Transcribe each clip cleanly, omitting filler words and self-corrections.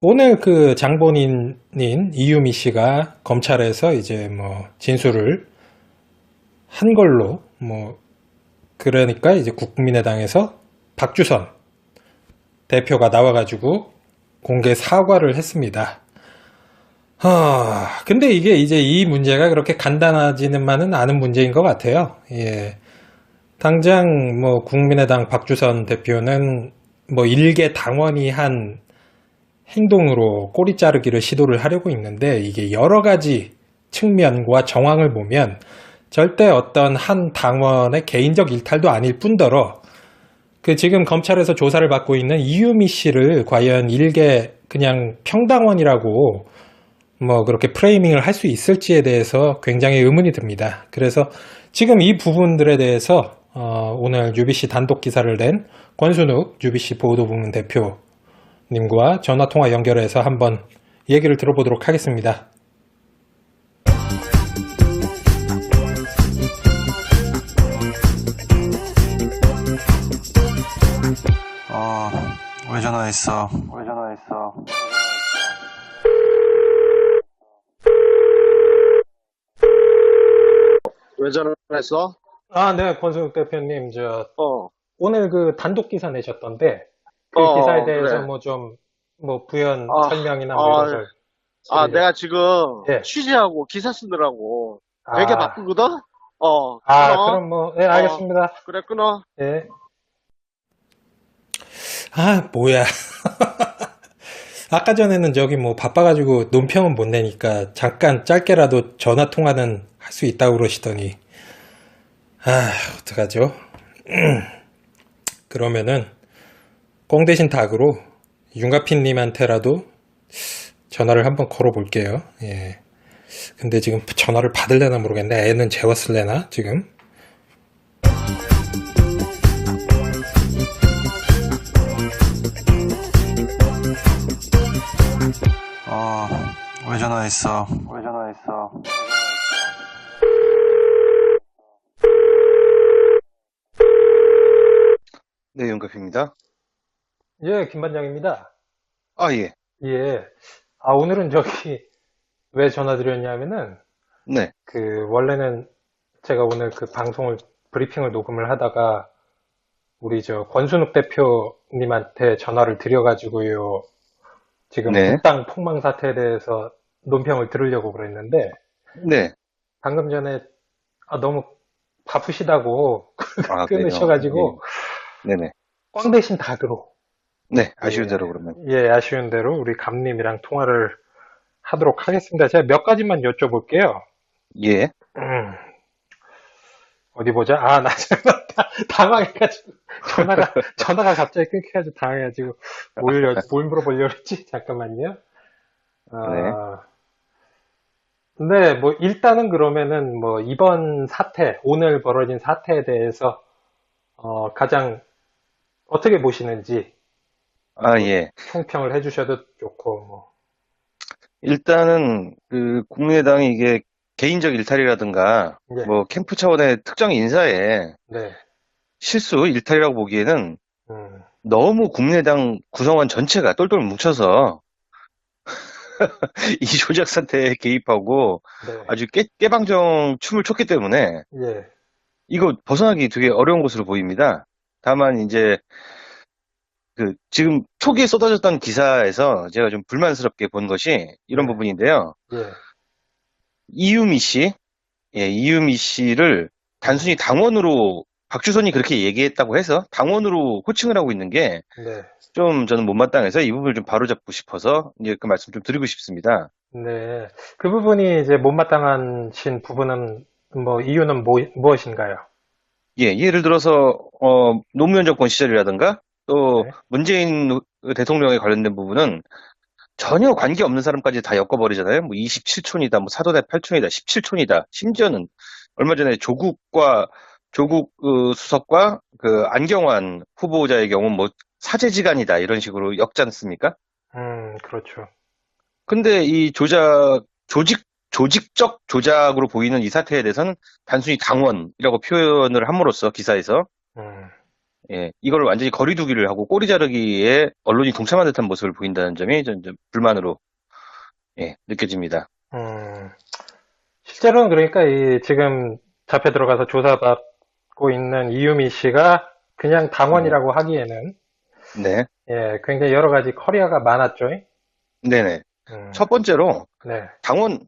오늘 그 장본인인 이유미 씨가 검찰에서 이제 뭐 진술을 한 걸로 뭐 그러니까 이제 국민의당에서 박주선 대표가 나와가지고 공개 사과를 했습니다. 근데 이게 이제 이 문제가 그렇게 간단하지는만은 않은 문제인 것 같아요. 예. 당장 뭐 국민의당 박주선 대표는 뭐 일개 당원이 한 행동으로 꼬리 자르기를 시도를 하려고 있는데 이게 여러 가지 측면과 정황을 보면 절대 어떤 한 당원의 개인적 일탈도 아닐 뿐더러 그 지금 검찰에서 조사를 받고 있는 이유미 씨를 과연 일개 그냥 평당원이라고 뭐 그렇게 프레이밍을 할 수 있을지에 대해서 굉장히 의문이 듭니다. 그래서 지금 이 부분들에 대해서 오늘 UBC 단독 기사를 낸 권순욱 UBC 보도부문 대표님과 전화통화 연결해서 한번 얘기를 들어보도록 하겠습니다. 왜 전화했어? 왜 전화했어? 왜 전화했어? 네, 권순욱 대표님, 어, 오늘 그 단독 기사 내셨던데, 그 기사에 대해서 그래. 뭐 좀, 뭐 부연 아, 설명이나 뭐 아, 이런 걸 드리려고. 내가 지금 예. 취재하고 기사 쓰느라고 되게 아, 바쁘거든? 끊어. 그럼 뭐, 예, 어, 알겠습니다. 그래, 끊어. 예. 뭐야. 아까 전에는 저기 뭐 바빠가지고 논평은 못 내니까 잠깐 짧게라도 전화 통화는 할 수 있다고 그러시더니, 어떡하죠? 그러면은, 꽁 대신 닭으로 윤가핀님한테라도 전화를 한번 걸어볼게요. 예. 근데 지금 전화를 받을래나 모르겠네. 애는 재웠을래나, 지금? 왜 전화했어? 왜 전화했어? 네, 윤갑입니다. 예, 김반장입니다. 예. 예. 오늘은 저기, 왜 전화드렸냐면은, 네. 원래는 제가 오늘 그 방송을, 브리핑을 녹음을 하다가, 우리 권순욱 대표님한테 전화를 드려가지고요. 지금 네. 북당 폭망 사태에 대해서 논평을 들으려고 그랬는데, 네. 방금 전에, 너무 바쁘시다고 그래요. 끊으셔가지고, 네네. 꽝 대신 닭으로, 네. 아쉬운 예, 대로 그러면. 예, 아쉬운 대로 우리 감님이랑 통화를 하도록 하겠습니다. 제가 몇 가지만 여쭤볼게요. 예. 어디 보자. 나 정말 당황해가지고, 전화가 갑자기 끊겨가지고 당황해가지고, 뭘 물어보려고 했지? 잠깐만요. 네. 근데 뭐, 일단은 그러면은 뭐, 이번 사태, 오늘 벌어진 사태에 대해서, 가장 어떻게 보시는지, 뭐, 예. 총평을 해주셔도 좋고, 뭐. 일단은, 국민의당이 이게 개인적 일탈이라든가, 예, 뭐, 캠프 차원의 특정 인사의 네, 실수 일탈이라고 보기에는 음, 너무 국민의당 구성원 전체가 똘똘 뭉쳐서 이 조작 사태에 개입하고 네, 아주 깨방정 춤을 췄기 때문에 예, 이거 벗어나기 되게 어려운 것으로 보입니다. 다만 이제 지금 초기에 쏟아졌던 기사에서 제가 좀 불만스럽게 본 것이 이런 네, 부분인데요. 예, 이유미 씨, 이유미 씨를 단순히 당원으로 박주선이 그렇게 얘기했다고 해서 당원으로 호칭을 하고 있는 게 네, 좀 저는 못마땅해서 이 부분을 좀 바로잡고 싶어서 이제 그 말씀 좀 드리고 싶습니다. 네. 그 부분이 이제 못마땅하신 부분은, 뭐, 이유는 무엇인가요? 예를 들어서 노무현 정권 시절이라든가 또 네, 문재인 대통령에 관련된 부분은 전혀 관계없는 사람까지 다 엮어버리잖아요. 뭐 27촌이다, 뭐 사도대 8촌이다, 17촌이다. 심지어는 얼마 전에 조국 수석과 그 안경환 후보자의 경우는 뭐 사제지간이다 이런 식으로 엮지 않습니까? 그렇죠. 근데 이 조직적 조작으로 보이는 이 사태에 대해서는 단순히 당원이라고 표현을 함으로써 기사에서 음, 예, 이걸 완전히 거리두기를 하고 꼬리 자르기에 언론이 동참한 듯한 모습을 보인다는 점이 좀 불만으로 예, 느껴집니다. 음, 실제로는 그러니까 이 지금 잡혀 들어가서 조사받고 있는 이유미 씨가 그냥 네, 당원이라고 하기에는 네, 예, 굉장히 여러 가지 커리어가 많았죠. 네네. 음, 첫 번째로 네, 당원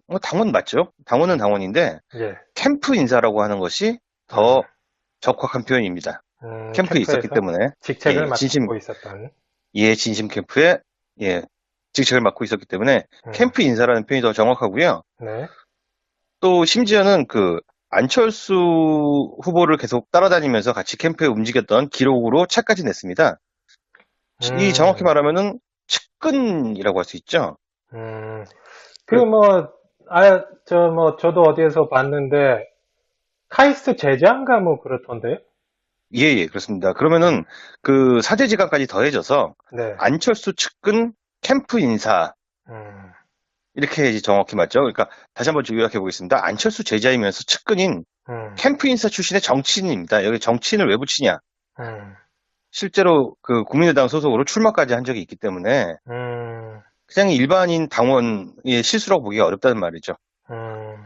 맞죠? 당원은 당원인데 예, 캠프 인사라고 하는 것이 음, 더 적확한 표현입니다. 캠프에 있었기 캠프에서 때문에 직책을 예, 맡고 있었던, 진심 캠프에 예, 직책을 맡고 있었기 때문에 음, 캠프 인사라는 표현이 더 정확하고요. 네, 또 심지어는 그 안철수 후보를 계속 따라다니면서 같이 캠프에 움직였던 기록으로 책까지 냈습니다. 이 정확히 음, 말하면은 측근이라고 할 수 있죠. 그 그, 뭐, 저도 어디에서 봤는데, 카이스트 제자인가 뭐 그렇던데요? 예, 예, 그렇습니다. 그러면은 그 사제지간까지 더해져서 네, 안철수 측근 캠프 인사 음, 이렇게 해야지 정확히 맞죠. 그러니까 다시 한번 요약해 보겠습니다. 안철수 제자이면서 측근인 음, 캠프 인사 출신의 정치인입니다. 여기 정치인을 왜 붙이냐? 음, 실제로 그 국민의당 소속으로 출마까지 한 적이 있기 때문에 음, 그냥 일반인 당원의 실수라고 보기가 어렵다는 말이죠. 음.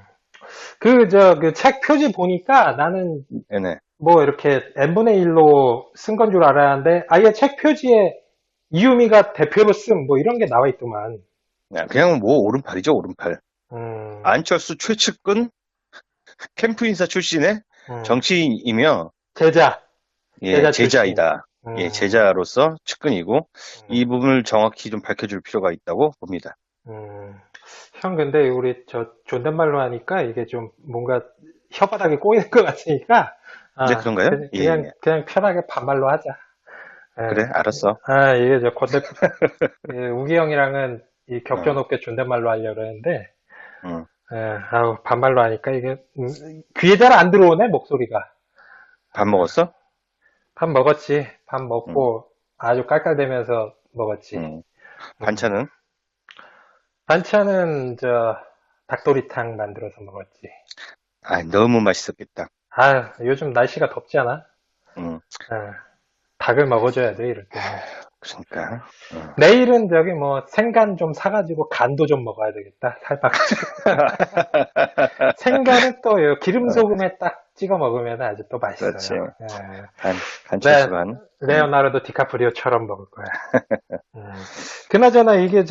그 책 표지 보니까 나는 네네. 뭐 이렇게 n분의 1로 쓴 건 줄 알았는데 아예 책 표지에 이유미가 대표로 쓴 뭐 이런 게 나와 있더만. 그냥 뭐 오른팔이죠, 오른팔. 음, 안철수 최측근 캠프 인사 출신의 음. 정치인이며 제자, 예, 제자 출신. 제자이다. 예, 음, 제자로서 측근이고 이 음, 부분을 정확히 좀 밝혀줄 필요가 있다고 봅니다. 음. 형, 근데 우리 저 존댓말로 하니까 이게 좀 뭔가 혓바닥에 꼬이는 것 같으니까, 이제 그런가요? 예, 예. 그냥 편하게 반말로 하자. 그래, 예. 알았어. 이게 우기 형이랑은 이 격조 어, 높게 존댓말로 하려고 했는데, 응. 반말로 하니까 이게, 귀에 잘 안 들어오네, 목소리가. 밥 먹었어? 밥 먹었지. 밥 응, 먹고 아주 깔깔대면서 먹었지. 응. 음. 반찬은? 반찬은 닭도리탕 만들어서 먹었지. 아, 너무 맛있었겠다. 요즘 날씨가 덥지 않아? 응, 아, 닭을 먹어줘야 돼, 이럴 때는. 그러니까. 응. 내일은 저기 뭐 생간 좀 사가지고 간도 좀 먹어야 되겠다. 살 빠가지고. 생간은 또 기름 어, 소금에 딱 찍어 먹으면 아주 또 그렇지. 맛있어요. 네, 반철수 반. 응, 레오나르도 디카프리오처럼 먹을 거야. 음. 그나저나 이게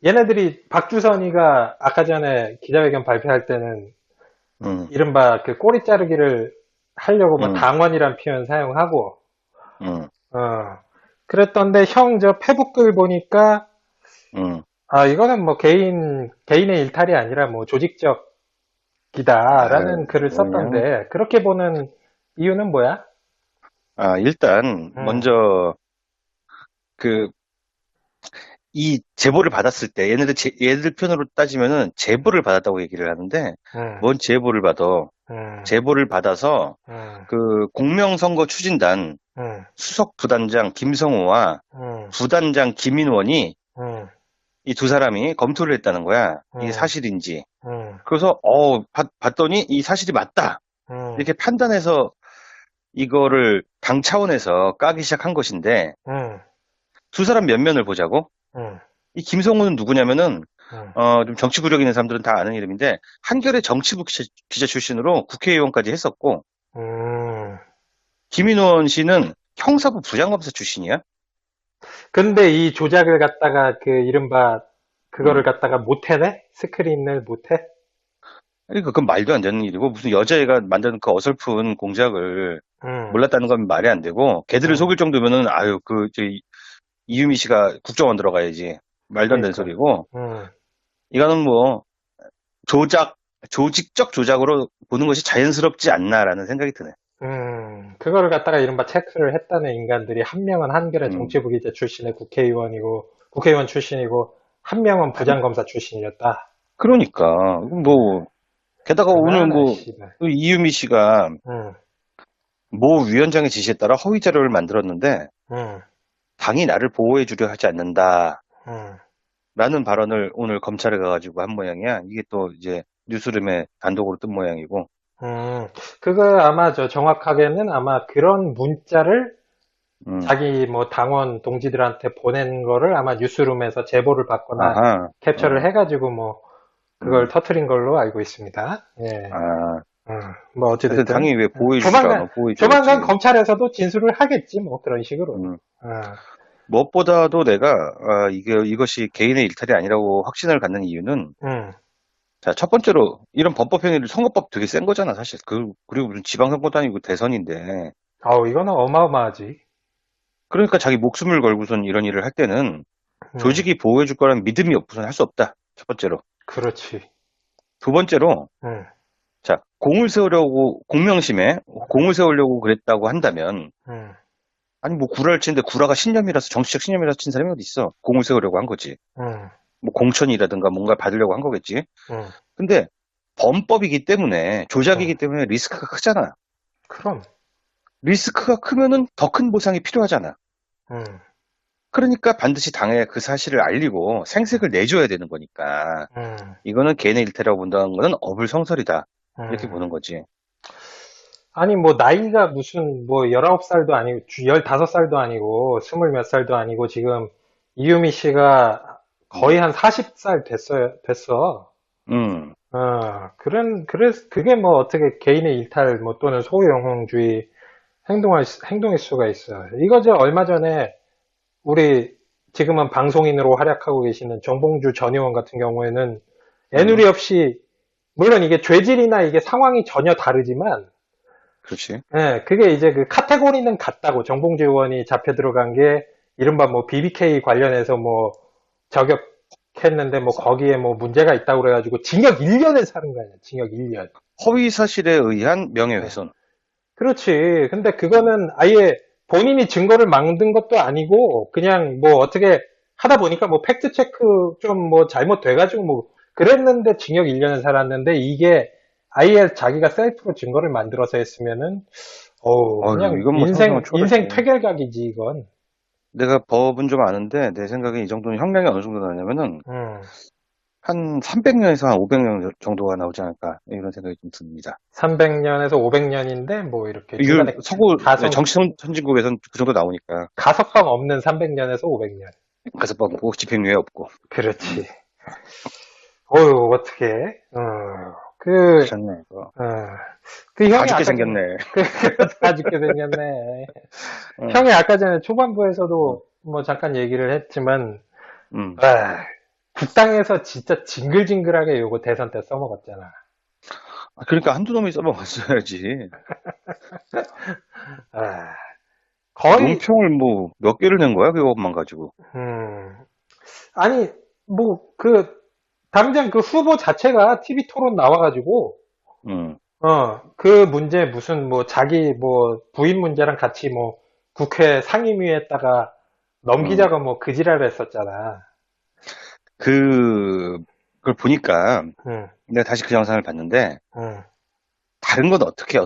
얘네들이 박주선이가 아까 전에 기자회견 발표할 때는 응, 이른바 그 꼬리 자르기를 하려고 뭐 응, 당원이란 표현 사용하고 응, 어 그랬던데 형 저 페북글 보니까 응. 이거는 뭐 개인의 일탈이 아니라 뭐 아, 조직적이다라는 글을 그냥, 썼던데 그렇게 보는 이유는 뭐야? 일단, 음, 먼저, 그, 이 제보를 받았을 때, 얘네들 편으로 따지면은 제보를 받았다고 얘기를 하는데, 음, 뭔 제보를 받아? 음, 제보를 받아서, 음, 그, 공명선거 추진단 음, 수석 부단장 김성호와 음, 부단장 김인원이 음, 이 두 사람이 검토를 했다는 거야. 이게 음, 사실인지. 음, 그래서, 봤더니 이 사실이 맞다. 음, 이렇게 판단해서 이거를 당 차원에서 까기 시작한 것인데, 음, 두 사람 면면을 보자고. 음, 이 김성호는 누구냐면은, 음, 좀 정치 구력 있는 사람들은 다 아는 이름인데, 한겨레 정치부 기자 출신으로 국회의원까지 했었고, 음. 김인원 씨는 형사부 부장검사 출신이야. 근데 이 조작을 갖다가 이른바 그거를 음. 갖다가 못해내? 스크린을 못해? 그러니까 그건 말도 안 되는 일이고, 무슨 여자애가 만든 그 어설픈 공작을 응, 몰랐다는 건 말이 안 되고, 걔들을 응, 속일 정도면은, 이유미 씨가 국정원 들어가야지. 말도 안 되는 그러니까, 소리고, 응, 이거는 뭐, 조직적 조작으로 보는 것이 자연스럽지 않나라는 생각이 드네. 그거를 갖다가 이른바 체크를 했다는 인간들이 한 명은 한겨레 음, 정치부 기자 출신의 국회의원 출신이고, 한 명은 한- 부장검사 출신이었다. 그러니까, 뭐, 게다가 오늘 얼마나, 뭐, 씨발. 그 이유미 씨가 응, 모 위원장의 지시에 따라 허위 자료를 만들었는데, 응, 당이 나를 보호해 주려 하지 않는다. 응, 라는 발언을 오늘 검찰에 가가지고 한 모양이야. 이게 또 이제 뉴스룸에 단독으로 뜬 모양이고. 음, 그거 아마 정확하게는 아마 그런 문자를 음. 자기 뭐 당원 동지들한테 보낸 거를 아마 뉴스룸에서 제보를 받거나 아하. 캡처를 해가지고 뭐 그걸 음. 터트린 걸로 알고 있습니다. 예. 아, 뭐 하여튼 어찌됐든 당연히 왜 보호해주지도 않아. 보호해줘야지. 조만간 검찰에서도 진술을 하겠지 뭐 그런 식으로. 음. 어, 무엇보다도 내가, 이것이 개인의 일탈이 아니라고 확신을 갖는 이유는, 음, 자, 첫 번째로, 이런 범법행위를 선거법 되게 센 거잖아, 사실. 그리고 무슨 지방선거도 아니고 대선인데. 이거는 어마어마하지. 그러니까 자기 목숨을 걸고선 이런 일을 할 때는 음, 조직이 보호해줄 거라는 믿음이 없고선 할 수 없다. 첫 번째로. 그렇지. 두 번째로, 음, 자, 공명심에 공을 세우려고 그랬다고 한다면, 음, 아니, 뭐, 구라를 치는데 구라가 신념이라서, 정치적 신념이라서 친 사람이 어디 있어? 공을 세우려고 한 거지. 음, 뭐, 공천이라든가 뭔가 받으려고 한 거겠지. 음, 근데, 범법이기 때문에, 음. 조작이기 때문에 리스크가 크잖아. 그럼. 리스크가 크면은 더 큰 보상이 필요하잖아. 음, 그러니까 반드시 당에 그 사실을 알리고 생색을 내줘야 되는 거니까. 음, 이거는 개인의 일태라고 본다는 거는 어불성설이다. 이렇게 음. 보는 거지. 아니, 뭐, 나이가 무슨, 뭐, 19살도 아니고, 15살도 아니고, 20 몇 살도 아니고, 지금, 이유미 씨가 거의 한 40살 됐어. 음, 그게 뭐, 어떻게 개인의 일탈, 뭐, 또는 소유영웅주의 행동일 수가 있어. 이거 얼마 전에, 우리, 지금은 방송인으로 활약하고 계시는 정봉주 전 의원 같은 경우에는, 음, 애누리 없이, 물론 이게 죄질이나 이게 상황이 전혀 다르지만, 그렇지. 예, 그게 이제 그 카테고리는 같다고 정봉주 의원이 잡혀 들어간 게 이른바 뭐 BBK 관련해서 뭐 저격했는데 뭐 거기에 뭐 문제가 있다고 그래가지고 징역 1년을 사는 거야. 징역 1년. 허위 사실에 의한 명예훼손. 그렇지. 근데 그거는 아예 본인이 증거를 만든 것도 아니고 그냥 뭐 어떻게 하다 보니까 뭐 팩트 체크 좀 뭐 잘못돼가지고 뭐 그랬는데 징역 1년을 살았는데 이게 아예 자기가 셀프로 증거를 만들어서 했으면은 어휴, 그냥 이건 뭐 상상을 인생 초월했지. 퇴결각이지, 이건. 내가 법은 좀 아는데, 내 생각에 이 정도는 형량이 어느 정도 나냐면은, 음, 한 300년에서 한 500년 정도가 나오지 않을까, 이런 생각이 좀 듭니다. 300년에서 500년인데, 뭐, 이렇게 이걸 중간에 정치 선진국에선 그 정도 나오니까, 가석방 없는 300년에서 500년. 가서 뻗고 집행유예 없고. 그렇지. 어휴, 어떡해. 그, 그렇네, 이거. 어, 그 다 형이 죽게 아까 전에, 생겼네. 다 죽게 생겼네. 응, 형이 아까 전에 초반부에서도 응, 뭐 잠깐 얘기를 했지만, 응. 국당에서 진짜 징글징글하게 요거 대선 때 써먹었잖아. 그러니까 한두 놈이 써먹었어야지. 아, 거의, 논평을 뭐 몇 개를 낸 거야, 그것만 가지고. 음, 아니, 뭐, 당장 그 후보 자체가 TV 토론 나와가지고, 응, 그 문제 무슨 뭐 자기 뭐 부인 문제랑 같이 뭐 국회 상임위에다가 응. 넘기자가 뭐 그 지랄을 했었잖아. 그걸 보니까 응, 내가 다시 그 영상을 봤는데 응, 다른 건 어떻게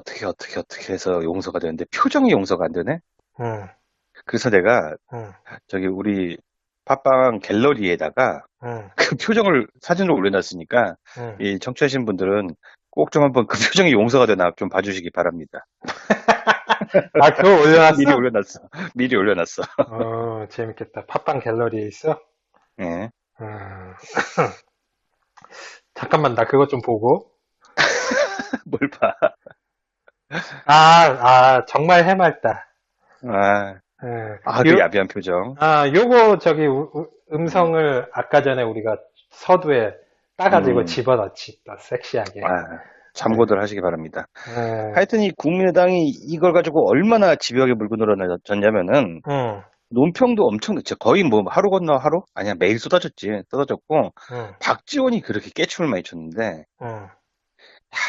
해서 용서가 되는데 표정이 용서가 안 되네? 응, 그래서 내가 응, 저기 우리 팟빵 갤러리에다가 응, 그 표정을 사진으로 올려놨으니까 응. 이 청취하신 분들은 꼭 좀 한번 그 표정이 용서가 되나 좀 봐주시기 바랍니다. 아, 그거 미리 올려놨어? 올려놨어. 미리 올려놨어. 재밌겠다. 팟빵 갤러리에 있어? 예. 음, 잠깐만, 나 그거 좀 보고. 뭘 봐. 정말 해맑다. 아, 예. 그 야비한 표정. 요거 음, 음성을 아까 전에 우리가 서두에 따가지고 음, 집어넣지, 또 섹시하게. 아, 예, 참고들 하시기 바랍니다. 예, 하여튼 이 국민의당이 이걸 가지고 얼마나 집요하게 물고 늘어졌냐면은 응, 논평도 엄청 늦죠. 거의 뭐 하루 건너 하루? 아니야 매일 쏟아졌고 응, 박지원이 그렇게 깨춤을 많이 췄는데 응.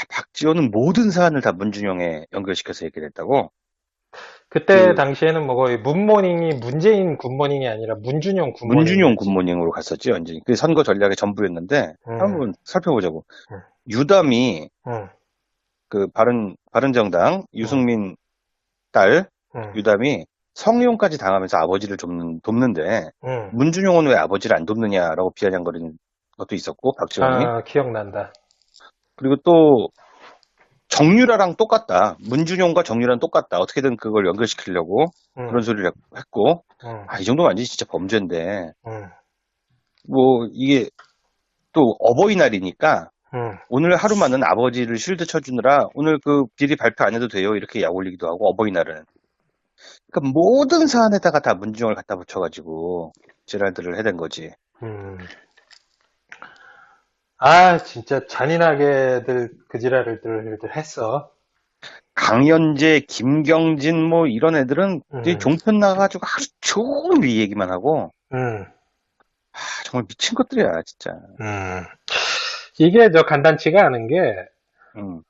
박지원은 모든 사안을 다 문준영에 연결시켜서 얘기를 했다고. 그때 그 당시에는 뭐 거의 문모닝이 문재인 굿모닝이 아니라 문준용 문준용 굿모닝이었지. 굿모닝으로 갔었지 완전히. 그 선거 전략의 전부였는데 응, 한번 살펴보자고. 응, 유담이 응, 그 바른정당 응, 유승민 딸 응, 유담이 성희롱까지 당하면서 아버지를 돕는데 응. 문준용은 왜 아버지를 안 돕느냐라고 비아냥거리는 것도 있었고 박지원이. 기억난다. 그리고 또 정유라랑 똑같다. 문준용과 정유라랑 똑같다. 어떻게든 그걸 연결시키려고 그런 소리를 했고, 이 정도면 완전히 진짜 범죄인데, 뭐, 이게 또 어버이날이니까, 오늘 하루만은 아버지를 쉴드 쳐주느라 오늘 그 비리 발표 안 해도 돼요. 이렇게 약 올리기도 하고, 어버이날은. 그러니까 모든 사안에다가 다 문준용을 갖다 붙여가지고, 지랄들을 해댄 거지. 진짜 잔인하게들 그 지랄들을 했어. 강연재, 김경진 뭐 이런 애들은 이제 종편 나가가지고 하루 종일 이 얘기만 하고 정말 미친 것들이야 진짜. 이게 간단치가 않은 게 음,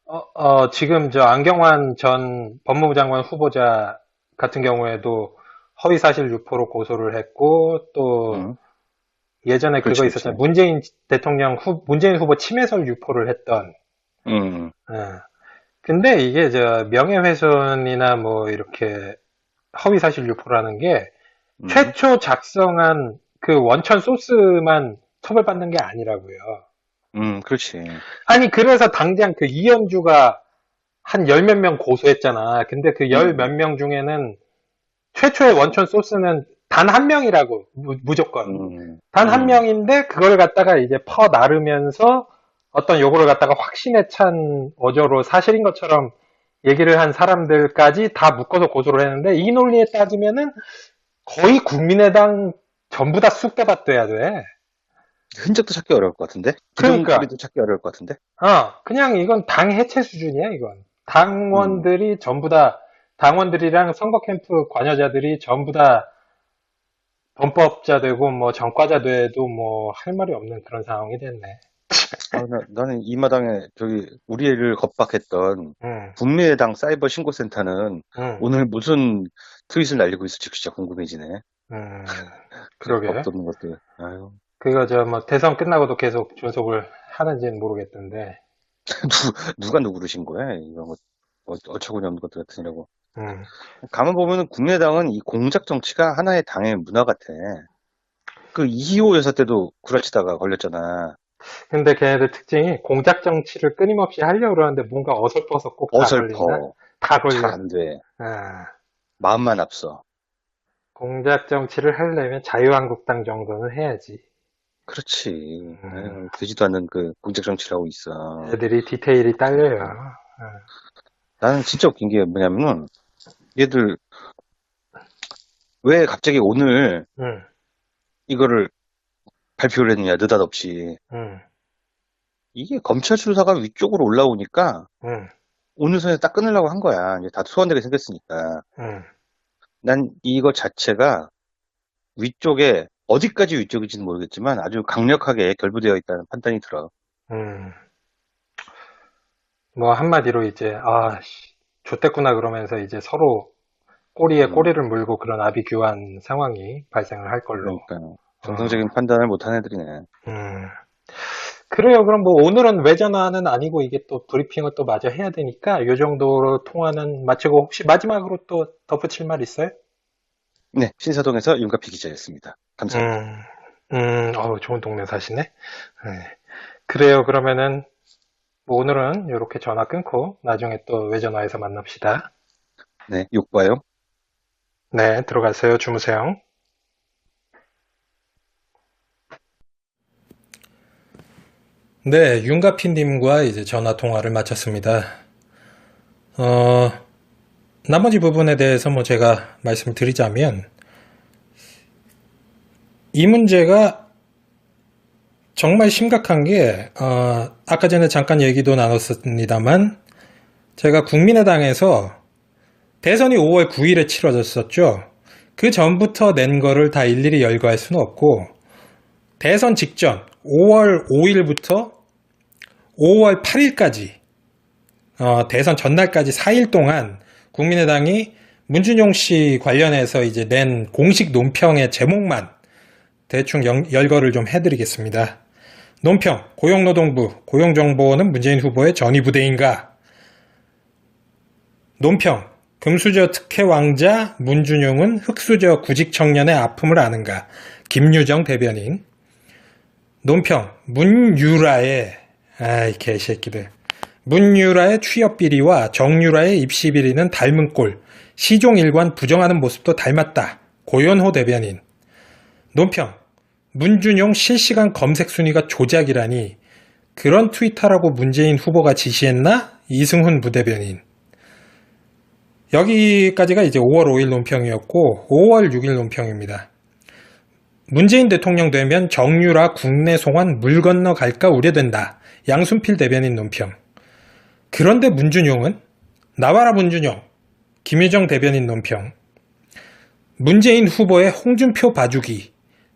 지금 안경환 전 법무부 장관 후보자 같은 경우에도 허위사실 유포로 고소를 했고 또 예전에 그렇지, 그거 그렇지. 있었잖아요. 문재인 후보 침해설 유포를 했던. 근데 이게 명예훼손이나 뭐 이렇게 허위사실 유포라는 게 최초 작성한 그 원천 소스만 처벌받는 게 아니라고요. 그렇지. 아니 그래서 당장 그 이현주가 한 열 몇 명 고소했잖아. 근데 그 열 몇 명 중에는 최초의 원천 소스는 단 한 명이라고 무조건 단 한 명인데 그걸 갖다가 이제 퍼 나르면서 어떤 요거를 갖다가 확신에 찬 어조로 사실인 것처럼 얘기를 한 사람들까지 다 묶어서 고소를 했는데 이 논리에 따지면은 거의 국민의당 전부 다 쑥대밭 돼야 돼. 흔적도 찾기 어려울 것 같은데? 그러니까. 기둥도 찾기 어려울 것 같은데? 그냥 이건 당 해체 수준이야, 이건. 당원들이 전부 다, 당원들이랑 선거 캠프 관여자들이 전부 다 범법자 되고, 뭐, 전과자 돼도 뭐, 할 말이 없는 그런 상황이 됐네. 나는 이 마당에 우리 애를 겁박했던 국민의당 사이버 신고센터는 오늘 무슨 트윗을 날리고 있을지 진짜 궁금해지네. 그러게. 법도 없는 것들. 아유. 그거 대선 끝나고도 계속 존속을 하는지는 모르겠던데. 누가 누구를 신 거야? 이런 거, 어처구니 없는 것들 같으니라고. 가만 보면은 국민의당은 이 공작 정치가 하나의 당의 문화 같아. 그 이희호 여사 때도 구라치다가 걸렸잖아. 근데 걔네들 특징이 공작 정치를 끊임없이 하려고 그러는데 뭔가 어설퍼서 꼭 다 걸린다? 다 걸려. 잘 안 돼. 마음만 앞서. 공작 정치를 하려면 자유한국당 정도는 해야지. 그렇지. 되지도 않는 그 공작 정치를 하고 있어. 애들이 디테일이 딸려요. 나는 진짜 웃긴 게 뭐냐면은 얘들 왜 갑자기 오늘 이거를 발표를 했느냐 느닷없이. 이게 검찰 수사가 위쪽으로 올라오니까 오늘 선에 딱 끊으려고 한 거야. 이제 다 소환되게 생겼으니까. 난 이거 자체가 위쪽에 어디까지 위쪽인지는 모르겠지만 아주 강력하게 결부되어 있다는 판단이 들어. 뭐 한마디로 이제 좆됐구나 그러면서 이제 서로 꼬리에 꼬리를 물고 그런 아비규환 상황이 발생을 할 걸로. 그러니까 정상적인 판단을 못한 애들이네. 그래요. 그럼 뭐 오늘은 외전화는 아니고 이게 또 브리핑을 또 마저 해야 되니까 이 정도로 통화는 마치고 혹시 마지막으로 또 덧붙일 말 있어요? 네, 신사동에서 윤가피 기자였습니다. 감사합니다. 좋은 동네 사시네. 네. 그래요. 그러면은 뭐 오늘은 이렇게 전화 끊고 나중에 또 외전화에서 만납시다. 네, 욕 봐요. 네, 들어가세요. 주무세요. 네, 윤가피님과 이제 전화 통화를 마쳤습니다. 나머지 부분에 대해서 뭐 제가 말씀을 드리자면, 이 문제가 정말 심각한 게, 아까 전에 잠깐 얘기도 나눴습니다만, 제가 국민의당에서 대선이 5월 9일에 치러졌었죠. 그 전부터 낸 거를 다 일일이 열거할 수는 없고, 대선 직전 5월 5일부터 5월 8일까지 대선 전날까지 4일 동안 국민의당이 문준용 씨 관련해서 이제 낸 공식 논평의 제목만 대충 열거를 좀 해드리겠습니다. 논평, 고용노동부, 고용정보원은 문재인 후보의 전위부대인가? 논평, 금수저 특혜 왕자 문준용은 흑수저 구직 청년의 아픔을 아는가? 김유정 대변인. 논평, 문유라의 이 개새끼들. 문유라의 취업 비리와 정유라의 입시 비리는 닮은 꼴, 시종일관 부정하는 모습도 닮았다. 고연호 대변인. 논평. 문준용 실시간 검색 순위가 조작이라니 그런 트위터라고 문재인 후보가 지시했나? 이승훈 부대변인. 여기까지가 이제 5월 5일 논평이었고 5월 6일 논평입니다. 문재인 대통령 되면 정유라 국내 송환 물 건너 갈까 우려된다. 양순필 대변인 논평. 그런데 문준용은? 나와라 문준용. 김유정 대변인 논평. 문재인 후보의 홍준표 봐주기.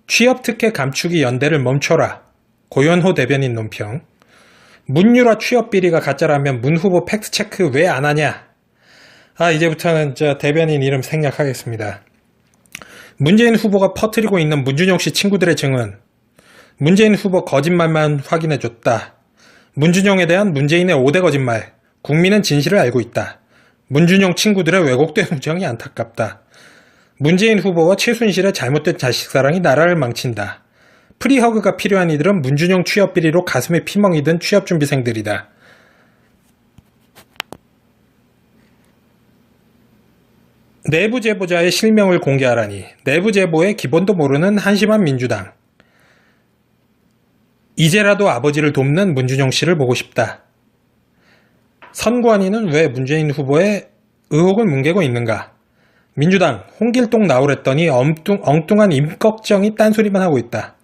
취업특혜 감추기 연대를 멈춰라. 고연호 대변인 논평. 문유라 취업 비리가 가짜라면 문 후보 팩트체크 왜 안 하냐? 이제부터는 저 대변인 이름 생략하겠습니다. 문재인 후보가 퍼뜨리고 있는 문준용 씨 친구들의 증언. 문재인 후보 거짓말만 확인해줬다. 문준용에 대한 문재인의 5대 거짓말. 국민은 진실을 알고 있다. 문준용 친구들의 왜곡된 우정이 안타깝다. 문재인 후보와 최순실의 잘못된 자식사랑이 나라를 망친다. 프리허그가 필요한 이들은 문준용 취업 비리로 가슴에 피멍이 든 취업준비생들이다. 내부 제보자의 실명을 공개하라니 내부 제보의 기본도 모르는 한심한 민주당. 이제라도 아버지를 돕는 문준용 씨를 보고 싶다. 선관위는 왜 문재인 후보의 의혹을 뭉개고 있는가? 민주당 홍길동 나오랬더니 엉뚱한 임꺽정이 딴소리만 하고 있다.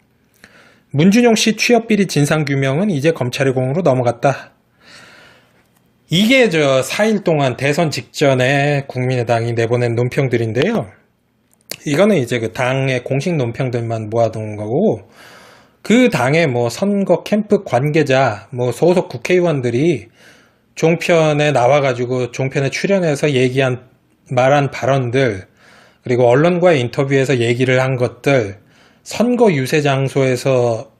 문준용 씨 취업비리 진상규명은 이제 검찰의 공으로 넘어갔다. 이게 4일 동안 대선 직전에 국민의당이 내보낸 논평들인데요. 이거는 이제 그 당의 공식 논평들만 모아둔 거고, 그 당의 선거 캠프 관계자, 소속 국회의원들이 종편에 나와가지고 종편에 출연해서 말한 발언들, 그리고 언론과의 인터뷰에서 얘기를 한 것들, 선거 유세 장소에서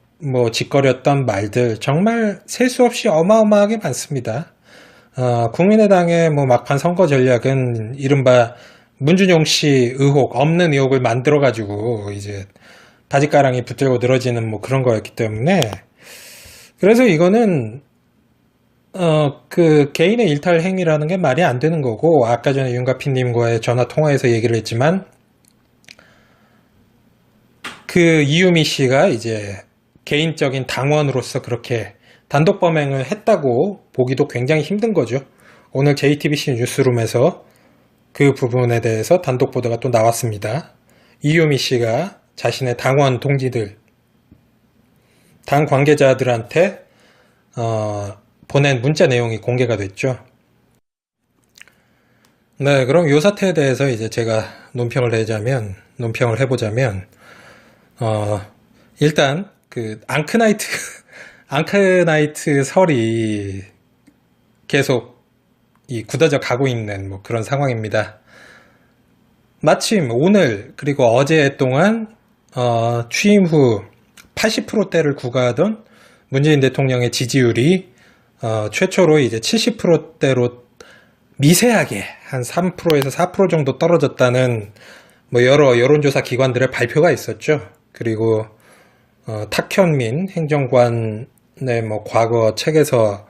짓거렸던 말들, 정말 셀 수 없이 어마어마하게 많습니다. 국민의당의 막판 선거 전략은 이른바 문준용 씨 의혹, 없는 의혹을 만들어가지고 이제 바지가랑이 붙들고 늘어지는 그런 거였기 때문에, 그래서 이거는 그 개인의 일탈 행위라는 게 말이 안 되는 거고, 아까 전에 윤가피님과의 전화 통화에서 얘기를 했지만, 그 이유미 씨가 이제 개인적인 당원으로서 그렇게 단독 범행을 했다고 보기도 굉장히 힘든 거죠. 오늘 JTBC 뉴스룸에서 그 부분에 대해서 단독 보도가 또 나왔습니다. 이유미 씨가 자신의 당원 동지들, 당 관계자들한테 보낸 문자 내용이 공개가 됐죠. 네, 그럼 이 사태에 대해서 이제 제가 논평을 해보자면, 일단 그 앙크나이트 설이 계속 굳어져 가고 있는 그런 상황입니다. 마침 오늘 그리고 어제 동안 취임 후 80%대를 구가하던 문재인 대통령의 지지율이 최초로 이제 70%대로 미세하게 한 3%에서 4% 정도 떨어졌다는 여러 여론조사 기관들의 발표가 있었죠. 그리고 탁현민 행정관의 과거 책에서의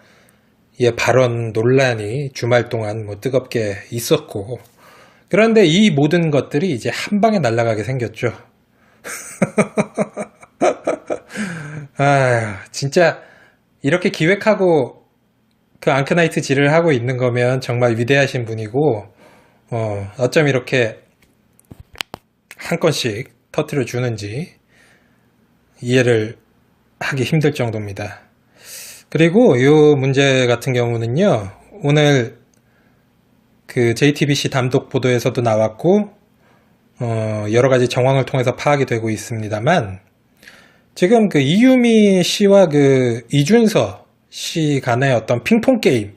발언 논란이 주말 동안 뜨겁게 있었고, 그런데 이 모든 것들이 이제 한 방에 날아가게 생겼죠. 진짜 이렇게 기획하고 그 앙크나이트 질을 하고 있는 거면 정말 위대하신 분이고, 어쩜 이렇게 한 건씩 터뜨려 주는지 이해를 하기 힘들 정도입니다. 그리고 이 문제 같은 경우는요, 오늘 그 JTBC 단독 보도에서도 나왔고, 여러 가지 정황을 통해서 파악이 되고 있습니다만, 지금 그 이유미 씨와 그 이준서 씨 간의 어떤 핑퐁 게임,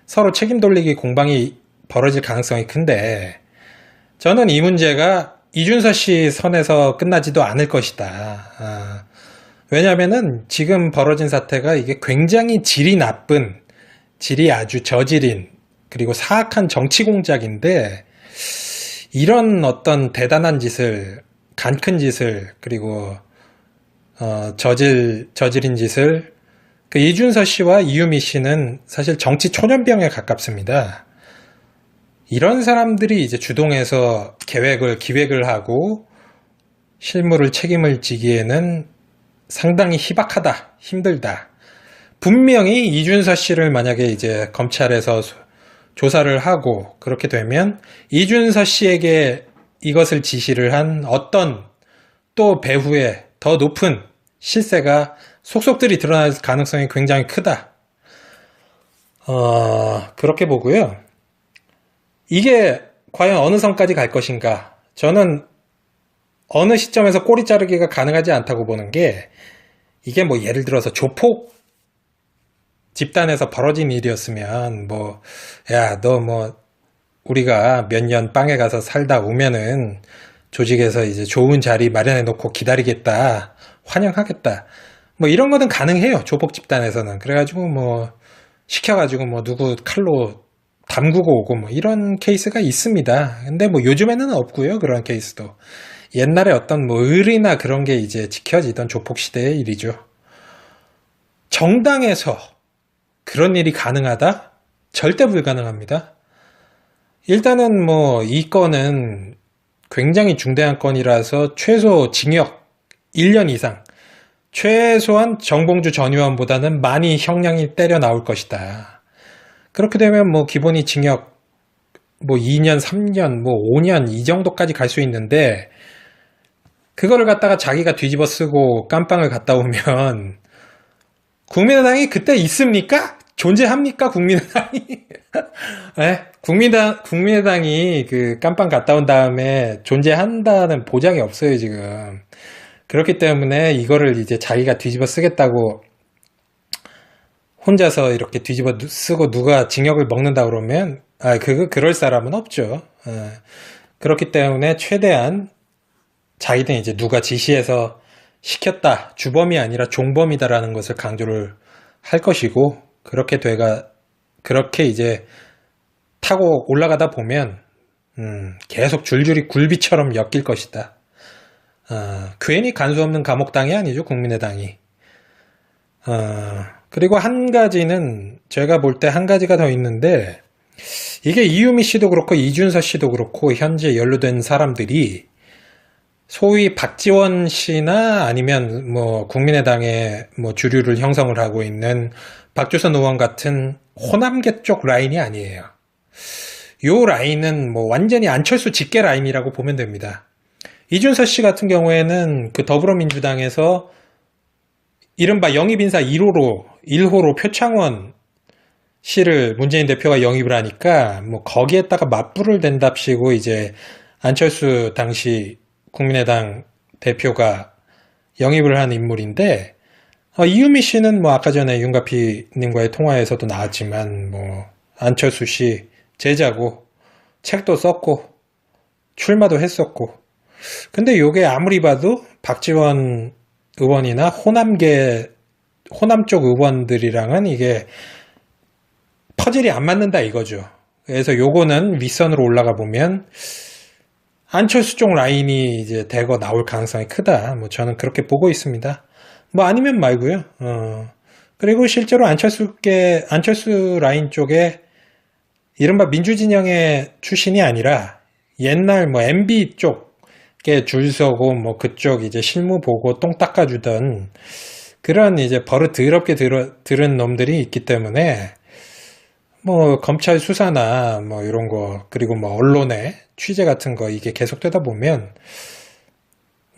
서로 책임 돌리기 공방이 벌어질 가능성이 큰데, 저는 이 문제가 이준서 씨 선에서 끝나지도 않을 것이다. 왜냐면은 지금 벌어진 사태가 이게 굉장히 질이 나쁜, 질이 아주 저질인, 그리고 사악한 정치 공작인데, 이런 어떤 대단한 짓을, 간 큰 짓을, 그리고 저질인 짓을 그 이준서 씨와 이유미 씨는 사실 정치 초년병에 가깝습니다. 이런 사람들이 이제 주동해서 기획을 하고 실무를 책임을 지기에는 상당히 희박하다, 힘들다. 분명히 이준서 씨를 만약에 이제 검찰에서 조사를 하고 그렇게 되면 이준서 씨에게 이것을 지시를 한 어떤 또 배후에 더 높은 실세가 속속들이 드러날 가능성이 굉장히 크다. 그렇게 보고요. 이게 과연 어느 선까지 갈 것인가? 저는 어느 시점에서 꼬리 자르기가 가능하지 않다고 보는 게 이게 뭐 예를 들어서 조폭 집단에서 벌어진 일이었으면 뭐 야, 너 뭐 우리가 몇 년 빵에 가서 살다 오면은 조직에서 이제 좋은 자리 마련해 놓고 기다리겠다. 환영하겠다. 뭐 이런 거는 가능해요. 조폭 집단에서는. 그래가지고 뭐 시켜가지고 뭐 누구 칼로 담그고 오고 뭐 이런 케이스가 있습니다. 근데 뭐 요즘에는 없고요. 그런 케이스도. 옛날에 어떤 뭐 의리나 그런 게 이제 지켜지던 조폭 시대의 일이죠. 정당에서 그런 일이 가능하다? 절대 불가능합니다. 일단은 뭐 이 건은 굉장히 중대한 건이라서 최소 징역 1년 이상, 최소한 정봉주 전 의원보다는 많이 형량이 때려 나올 것이다. 그렇게 되면 뭐 기본이 징역 뭐 2년, 3년, 뭐 5년 이 정도까지 갈 수 있는데 그거를 갖다가 자기가 뒤집어 쓰고 깜빵을 갔다 오면 국민의당이 그때 있습니까? 존재합니까? 국민의당이? 네? 국민의당이 그 깜빵 갔다 온 다음에 존재한다는 보장이 없어요, 지금. 그렇기 때문에 이거를 이제 자기가 뒤집어 쓰겠다고 혼자서 이렇게 뒤집어 쓰고 누가 징역을 먹는다 그러면, 그럴 사람은 없죠. 그렇기 때문에 최대한 자기는 이제 누가 지시해서 시켰다, 주범이 아니라 종범이다라는 것을 강조를 할 것이고, 그렇게 이제 타고 올라가다 보면, 계속 줄줄이 굴비처럼 엮일 것이다. 괜히 간수 없는 감옥당이 아니죠, 국민의당이. 그리고 한 가지는, 제가 볼 때 한 가지가 더 있는데, 이게 이유미 씨도 그렇고, 이준서 씨도 그렇고, 현재 연루된 사람들이, 소위 박지원 씨나 아니면 뭐 국민의당의 뭐 주류를 형성을 하고 있는 박주선 의원 같은 호남계 쪽 라인이 아니에요. 요 라인은 뭐 완전히 안철수 직계 라인이라고 보면 됩니다. 이준서 씨 같은 경우에는 그 더불어민주당에서 이른바 영입인사 1호로 표창원 씨를 문재인 대표가 영입을 하니까 뭐 거기에다가 맞불을 댄답시고 이제 안철수 당시 국민의당 대표가 영입을 한 인물인데, 이유미 씨는 뭐 아까 전에 윤가피님과의 통화에서도 나왔지만 뭐 안철수 씨 제자고 책도 썼고 출마도 했었고, 근데 요게 아무리 봐도 박지원 의원이나 호남 쪽 의원들이랑은 이게 퍼즐이 안 맞는다 이거죠. 그래서 요거는 윗선으로 올라가 보면 안철수 쪽 라인이 이제 대거 나올 가능성이 크다. 뭐 저는 그렇게 보고 있습니다. 뭐 아니면 말고요. 그리고 실제로 안철수 라인 쪽에 이른바 민주진영의 출신이 아니라 옛날 뭐 MB 쪽에 줄 서고 뭐 그쪽 이제 실무 보고 똥 닦아주던 그런 이제 버릇 더럽게 들은 놈들이 있기 때문에 뭐 검찰 수사나 뭐 이런 거 그리고 뭐 언론의 취재 같은 거 이게 계속되다 보면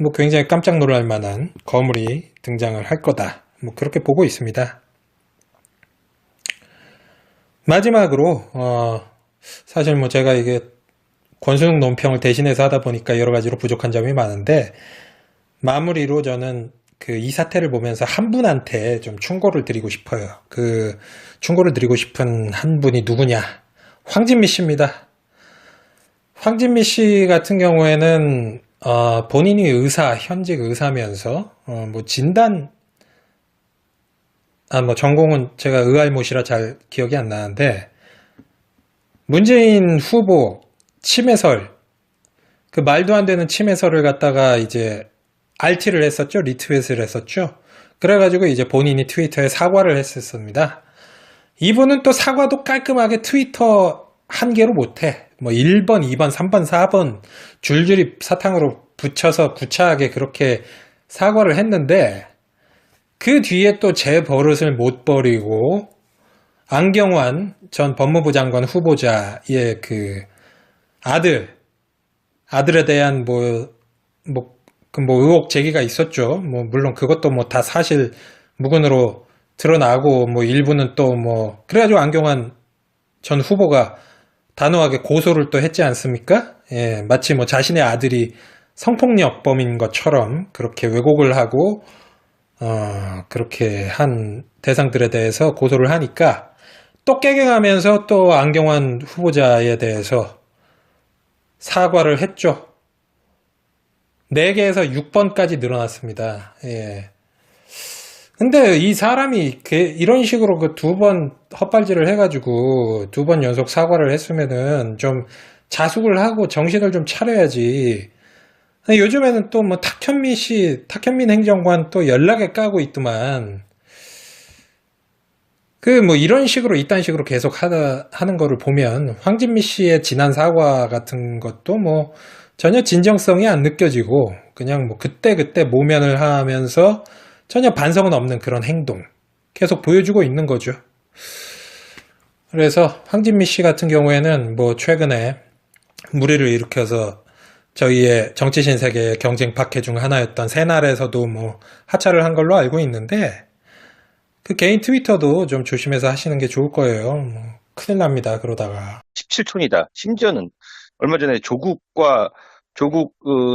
뭐 굉장히 깜짝 놀랄 만한 거물이 등장을 할 거다. 뭐 그렇게 보고 있습니다. 마지막으로 사실 뭐 제가 이게 권순욱 논평을 대신해서 하다 보니까 여러 가지로 부족한 점이 많은데 마무리로 저는 그 이 사태를 보면서 한 분한테 좀 충고를 드리고 싶어요. 그 충고를 드리고 싶은 한 분이 누구냐? 황진미 씨입니다. 황진미 씨 같은 경우에는 본인이 현직 의사면서 뭐 뭐 전공은 제가 의알못이라 잘 기억이 안 나는데 문재인 후보 침해설, 그 말도 안 되는 침해설을 갖다가 이제 RT를 했었죠. 리트윗을 했었죠. 그래가지고 이제 본인이 트위터에 사과를 했었습니다. 이분은 또 사과도 깔끔하게 트위터 한 개로 못해. 뭐 1번, 2번, 3번, 4번 줄줄이 사탕으로 붙여서 구차하게 그렇게 사과를 했는데 그 뒤에 또 제 버릇을 못 버리고 안경환 전 법무부 장관 후보자의 그 아들에 대한 의혹 제기가 있었죠. 뭐, 물론 그것도 뭐 다 사실 무근으로 드러나고, 뭐, 일부는 또 뭐, 그래가지고 안경환 전 후보가 단호하게 고소를 또 했지 않습니까? 예, 마치 뭐 자신의 아들이 성폭력범인 것처럼 그렇게 왜곡을 하고, 그렇게 한 대상들에 대해서 고소를 하니까 또 깨갱하면서 또 안경환 후보자에 대해서 사과를 했죠. 4개에서 6번까지 늘어났습니다. 예. 근데 이 사람이 이런 식으로 그 2번 헛발질을 해가지고 2번 연속 사과를 했으면은 좀 자숙을 하고 정신을 좀 차려야지. 요즘에는 또 뭐 탁현민 행정관 또 연락에 까고 있더만. 그 뭐 이런 식으로 이딴 식으로 계속 하는 거를 보면 황진미 씨의 지난 사과 같은 것도 뭐 전혀 진정성이 안 느껴지고 그냥 뭐 그때그때 모면을 하면서 전혀 반성은 없는 그런 행동 계속 보여주고 있는 거죠. 그래서 황진미 씨 같은 경우에는 뭐 최근에 무리를 일으켜서 저희의 정치신 세계의 경쟁 파케 중 하나였던 새날에서도 뭐 하차를 한 걸로 알고 있는데 그 개인 트위터도 좀 조심해서 하시는 게 좋을 거예요. 뭐 큰일 납니다. 그러다가 17촌이다. 심지어는 얼마 전에 조국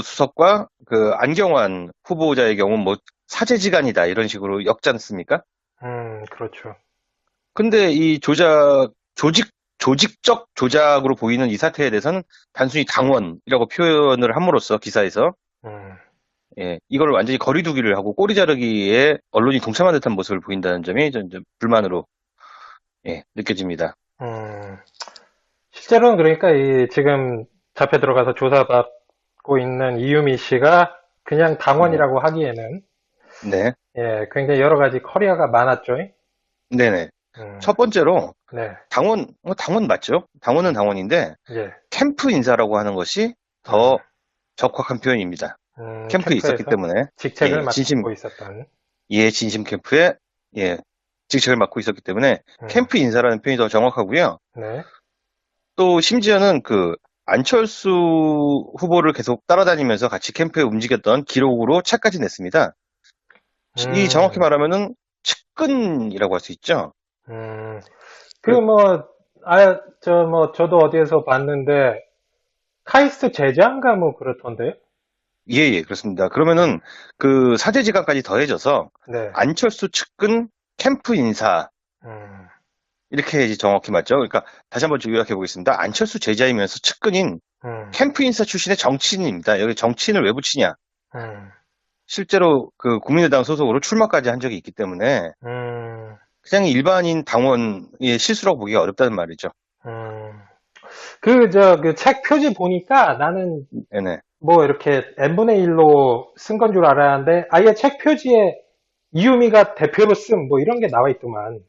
수석과 그 안경환 후보자의 경우 뭐 사제지간이다 이런 식으로 엮지 않습니까? 그렇죠. 근데 이 조직적 조작으로 보이는 이 사태에 대해서는 단순히 당원이라고 표현을 함으로써 기사에서 예, 이걸 완전히 거리두기를 하고 꼬리 자르기에 언론이 동참한 듯한 모습을 보인다는 점이 좀 불만으로 예, 느껴집니다. 실제로는 그러니까 지금 잡혀 들어가서 조사받고 있는 이유미 씨가 그냥 당원이라고 하기에는 네, 예, 굉장히 여러 가지 커리어가 많았죠. 네네. 음, 첫 번째로 네, 당원 맞죠? 당원은 당원인데 예, 캠프 인사라고 하는 것이 더 적확한 표현입니다. 캠프에 있었기 캠프에서 때문에 직책을 예, 맡고 있었던. 진심 캠프에 예, 직책을 맡고 있었기 때문에 음, 캠프 인사라는 표현이 더 정확하고요. 네, 또 심지어는 그 안철수 후보를 계속 따라다니면서 같이 캠프에 움직였던 기록으로 책까지 냈습니다. 이 정확히 말하면은 측근이라고 할 수 있죠. 저도 어디에서 봤는데 카이스트 제자인가 뭐 그렇던데요? 예, 그렇습니다. 그러면은 그 사제지간까지 더해져서 네, 안철수 측근 캠프 인사 음, 이렇게 이제 정확히 맞죠. 그러니까 다시 한번 요약해 보겠습니다. 안철수 제자이면서 측근인 음, 캠프 인사 출신의 정치인입니다. 여기 정치인을 왜 붙이냐? 음, 실제로 그 국민의당 소속으로 출마까지 한 적이 있기 때문에 음, 그냥 일반인 당원의 실수라고 보기가 어렵다는 말이죠. 음. 그 책 표지 보니까 나는 네네. 뭐 이렇게 n분의 1로 쓴 건 줄 알았는데 아예 책 표지에 이유미가 대표로 쓴 뭐 이런 게 나와 있더만.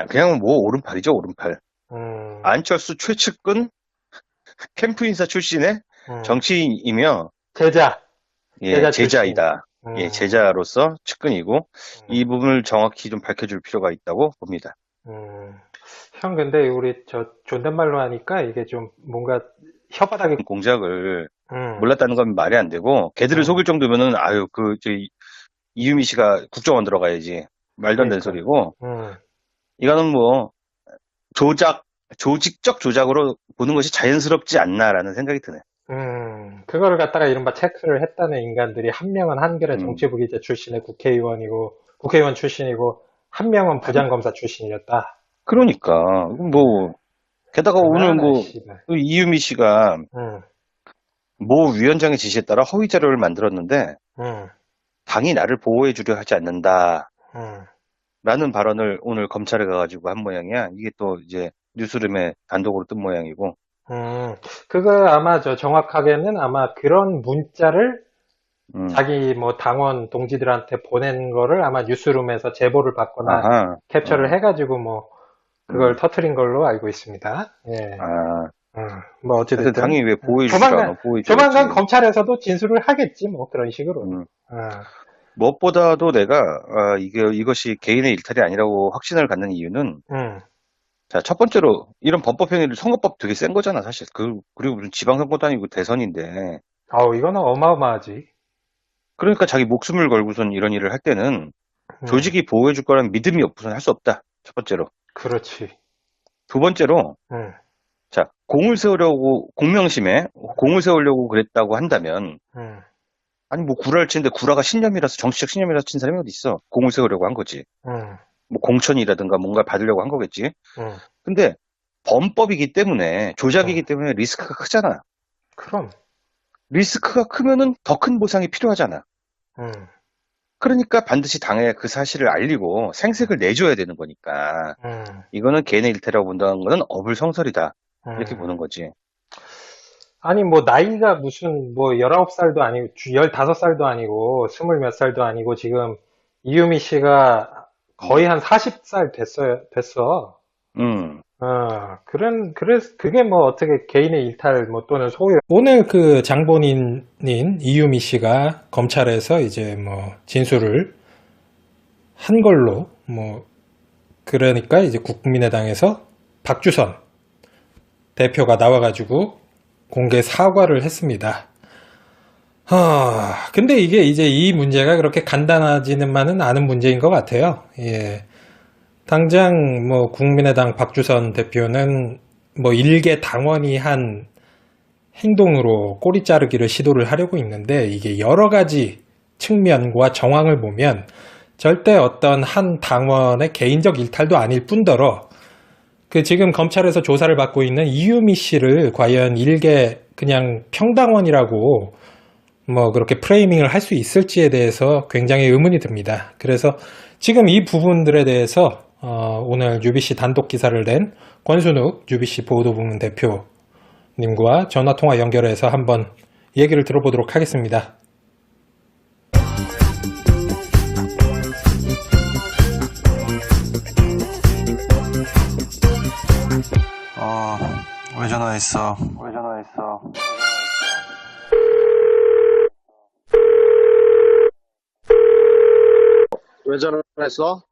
그냥 뭐 오른팔이죠, 오른팔. 음, 안철수 최측근 캠프 인사 출신의 음. 정치인이며 제자, 예, 제자 출신. 제자이다. 예, 제자로서 측근이고 이 부분을 정확히 좀 밝혀줄 필요가 있다고 봅니다. 음. 형, 근데 우리 존댓말로 하니까 이게 좀 뭔가 혓바닥이, 공작을 음, 몰랐다는 건 말이 안 되고 걔들을 음, 속일 정도면은 아유 이유미 씨가 국정원 들어가야지 말도 안 되는 그러니까, 소리고 음, 이거는 뭐 조직적 조작으로 보는 것이 자연스럽지 않나라는 생각이 드네. 그거를 갖다가 이른바 체크를 했다는 인간들이 한 명은 한겨레 음, 정치부기자 출신의 국회의원 출신이고, 한 명은 부장검사 출신이었다. 그러니까 뭐 게다가 오늘 얼마나, 뭐 씨발. 그 이유미 씨가 음, 모 위원장의 지시에 따라 허위 자료를 만들었는데 음, 당이 나를 보호해 주려 하지 않는다라는 음, 발언을 오늘 검찰에 가가지고 한 모양이야. 이게 또 이제 뉴스룸에 단독으로 뜬 모양이고. 그거 아마 정확하게는 아마 그런 문자를 자기 뭐 당원 동지들한테 보낸 거를 아마 뉴스룸에서 제보를 받거나 아하. 캡처를 해가지고 뭐 그걸 터트린 걸로 알고 있습니다. 예. 아, 뭐 하여튼 어찌됐든 당연히 왜 보호해주지 않아? 보호해줘야지. 조만간 검찰에서도 진술을 하겠지 뭐 그런 식으로. 음. 어, 무엇보다도 내가 이것이 개인의 일탈이 아니라고 확신을 갖는 이유는 자, 첫 번째로 이런 범법 행위를 선거법 되게 센 거잖아, 사실. 그리고 무슨 지방선거도 아니고 대선인데. 이거는 어마어마하지. 그러니까 자기 목숨을 걸고선 이런 일을 할 때는 조직이 보호해줄 거라는 믿음이 없고선 할 수 없다. 첫 번째로. 그렇지. 두 번째로 자, 공명심에 공을 세우려고 그랬다고 한다면 아니 뭐 구라를 치는데 구라가 신념이라서 정치적 신념이라서 친 사람이 어디 있어? 공을 세우려고 한 거지. 뭐 공천이라든가 뭔가 받으려고 한 거겠지. 근데 범법이기 때문에 조작이기 때문에 리스크가 크잖아. 그럼. 리스크가 크면은 더 큰 보상이 필요하잖아. 그러니까 반드시 당에 그 사실을 알리고 생색을 내줘야 되는 거니까 이거는 개인의 일태라고 본다는 거는 어불성설이다. 이렇게 보는 거지. 아니 뭐 나이가 무슨 뭐 19살도 아니고 15살도 아니고 20 몇 살도 아니고 지금 이유미 씨가 거의 한 40살 됐어. 그게 뭐 어떻게 개인의 일탈 뭐 또는 소유. 오늘 그 장본인인 이유미 씨가 검찰에서 이제 뭐 진술을 한 걸로 뭐 그러니까 이제 국민의당에서 박주선 대표가 나와가지고 공개 사과를 했습니다. 근데 이게 이제 이 문제가 그렇게 간단하지는만은 않은 문제인 것 같아요. 예. 당장 뭐 국민의당 박주선 대표는 뭐 일개 당원이 한 행동으로 꼬리 자르기를 시도를 하려고 있는데 이게 여러 가지 측면과 정황을 보면 절대 어떤 한 당원의 개인적 일탈도 아닐 뿐더러 그 지금 검찰에서 조사를 받고 있는 이유미 씨를 과연 일개 그냥 평당원이라고 뭐 그렇게 프레이밍을 할 수 있을지에 대해서 굉장히 의문이 듭니다. 그래서 지금 이 부분들에 대해서 오늘 UBC 단독 기사를 낸 권순욱 UBC 보도부문 대표님과 전화통화 연결해서 한번 얘기를 들어보도록 하겠습니다. 왜 전화했어? 왜 전화했어?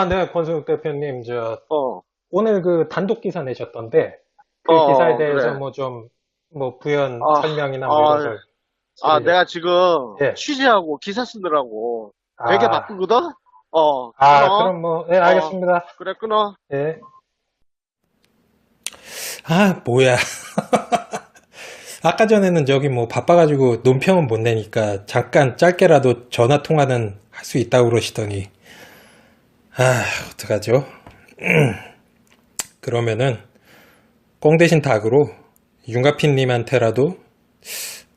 네, 권순욱 대표님, 어. 오늘 그 단독 기사 내셨던데, 그 기사에 대해서 그래. 뭐 좀, 뭐 부연 설명이나 아, 뭐 이런 걸. 내가 지금 예. 취재하고 기사 쓰느라고 되게 바쁘거든? 끊어. 그럼 뭐, 네, 알겠습니다. 그래, 끊어. 예. 뭐야. 아까 전에는 저기 뭐 바빠가지고 논평은 못 내니까 잠깐 짧게라도 전화 통화는 할 수 있다고 그러시더니, 어떡하죠? 그러면은, 꽁 대신 닭으로 윤가핀님한테라도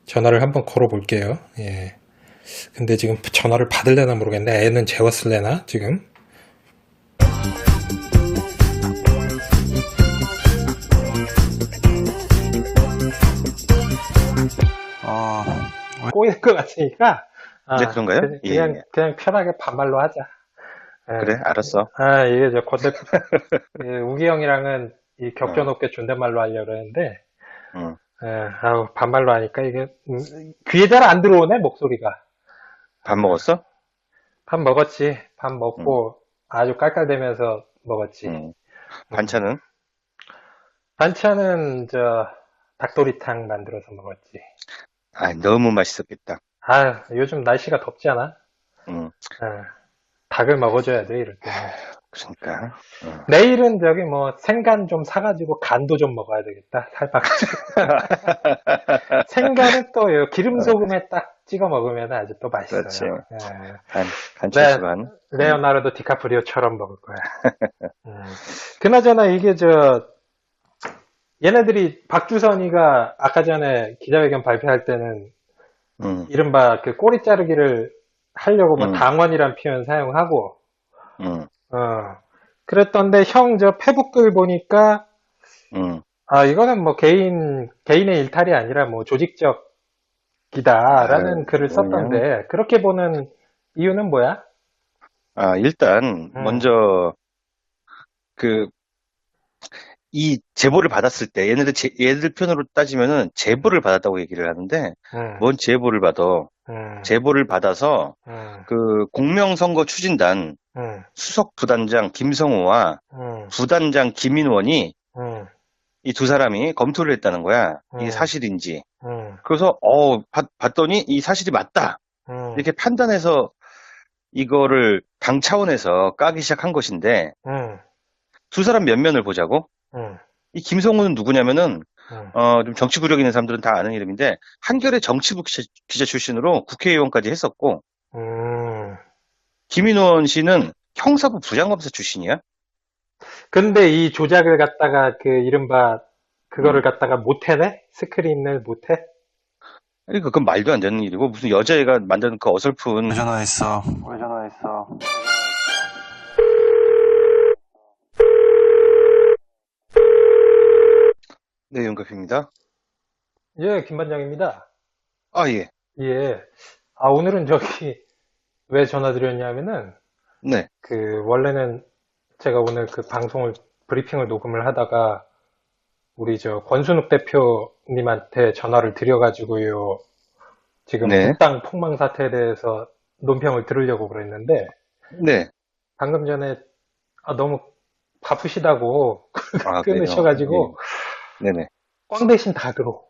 전화를 한번 걸어볼게요. 예. 근데 지금 전화를 받을래나 모르겠네. 애는 재웠을래나, 지금? 꼬일 것 같으니까. 이제 그런가요? 그냥 편하게 반말로 하자. 그래, 알았어. 이게 우기 형이랑은 이 격조 높게 존댓말로 하려고 그러는데, 반말로 하니까 이게, 귀에 잘 안 들어오네, 목소리가. 밥 먹었어? 밥 먹었지. 밥 먹고 아주 깔깔대면서 먹었지. 반찬은? 반찬은, 닭도리탕 만들어서 먹었지. 너무 맛있었겠다. 요즘 날씨가 덥지 않아? 닭을 먹어줘야 돼, 이럴 때. 그러니까. 내일은 생간 좀 사가지고 간도 좀 먹어야 되겠다. 살 빠가지고. 생간은 또 기름 소금에 딱 찍어 먹으면 아주 또 맛있어요. 그렇지. 간철수반. 레오나르도 디카프리오처럼 먹을 거야. 그나저나 이게 얘네들이 박주선이가 아까 전에 기자회견 발표할 때는 이른바 그 꼬리 자르기를 하려고 뭐 당원이란 표현 사용하고 그랬던데 형 페북글 보니까 이거는 뭐 개인의 일탈이 아니라 뭐 조직적 기다라는 글을 그냥, 썼던데 그렇게 보는 이유는 뭐야? 일단, 음. 먼저, 그, 이 제보를 받았을 때, 얘네들 편으로 따지면은 제보를 받았다고 얘기를 하는데, 음, 뭔 제보를 받아? 음, 제보를 받아서, 음, 그, 공명선거 추진단 음, 수석 부단장 김성호와 음, 부단장 김인원이 음, 이 두 사람이 검토를 했다는 거야. 이게 음, 사실인지. 음, 그래서, 봤더니 이 사실이 맞다. 음, 이렇게 판단해서 이거를 당 차원에서 까기 시작한 것인데, 음, 두 사람 면면을 보자고. 음, 이 김성호는 누구냐면은, 음. 좀 정치 구력 있는 사람들은 다 아는 이름인데, 한겨레 정치부 기자 출신으로 국회의원까지 했었고, 음. 김인원 씨는 형사부 부장검사 출신이야. 근데 이 조작을 갖다가 그 이른바 그거를 음. 갖다가 못해내? 스크린을 못해? 그러니까 그건 말도 안 되는 일이고, 무슨 여자애가 만드는 그 어설픈 왜 전화했어? 왜 전화했어? 네, 영급입니다. 예, 김 반장입니다. 예. 예. 오늘은 저기 왜 전화드렸냐면은 네. 그 원래는 제가 오늘 그 방송을 브리핑을 녹음을 하다가 우리 저 권순욱 대표님한테 전화를 드려가지고요. 지금 네. 국당 폭망 사태에 대해서 논평을 들으려고 그랬는데 네. 방금 전에 너무 바쁘시다고 그래요. 끊으셔가지고 네네. 꽝 대신 닭으로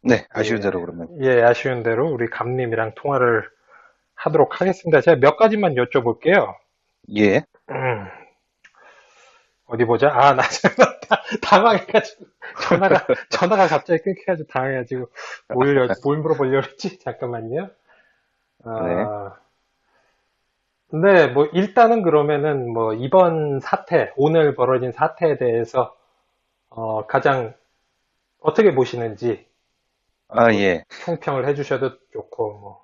네. 아쉬운 예, 대로 그러면. 예, 아쉬운 대로 우리 감님이랑 통화를 하도록 하겠습니다. 제가 몇 가지만 여쭤볼게요. 예. 음, 어디 보자. 나 정말 당황해가지고 전화가 갑자기 끊겨가지고 당황해가지고 뭘 물어보려고 했지? 잠깐만요. 네. 근데 뭐 일단은 그러면은 뭐 이번 사태, 오늘 벌어진 사태에 대해서 가장 어떻게 보시는지 뭐 예. 총평을 해주셔도 좋고 뭐.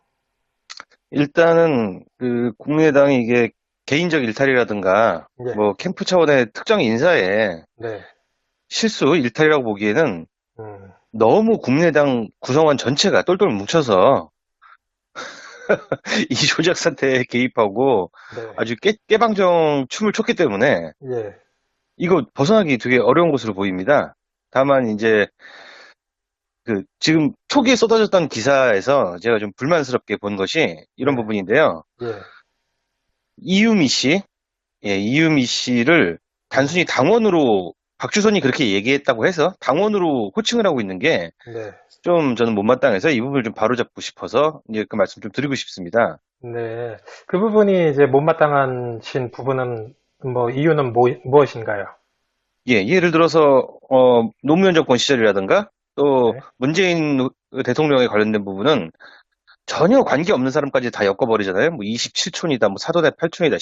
일단은 그 국민의당이 이게 개인적 일탈이라든가 예, 뭐 캠프 차원의 특정 인사의 네, 실수 일탈이라고 보기에는 음, 너무 국민의당 구성원 전체가 똘똘 뭉쳐서 이 조작 사태에 개입하고 네, 아주 깨방정 춤을 췄기 때문에 예, 이거 벗어나기 되게 어려운 것으로 보입니다. 다만 이제 그 지금 초기에 쏟아졌던 기사에서 제가 좀 불만스럽게 본 것이 이런 네, 부분인데요. 예, 이유미 씨, 이유미 씨를 단순히 당원으로 박주선이 그렇게 얘기했다고 해서 당원으로 호칭을 하고 있는 게 네, 좀 저는 못마땅해서 이 부분을 좀 바로잡고 싶어서 이제 그 말씀 좀 드리고 싶습니다. 네. 그 부분이 이제 못마땅하신 부분은 뭐 이유는 무엇인가요? 예를 들어서 노무현 정권 시절이라든가 또 네. 문재인 대통령에 관련된 부분은 전혀 관계 없는 사람까지 다 엮어버리잖아요. 뭐 27촌이다, 뭐 사도대 8촌이다,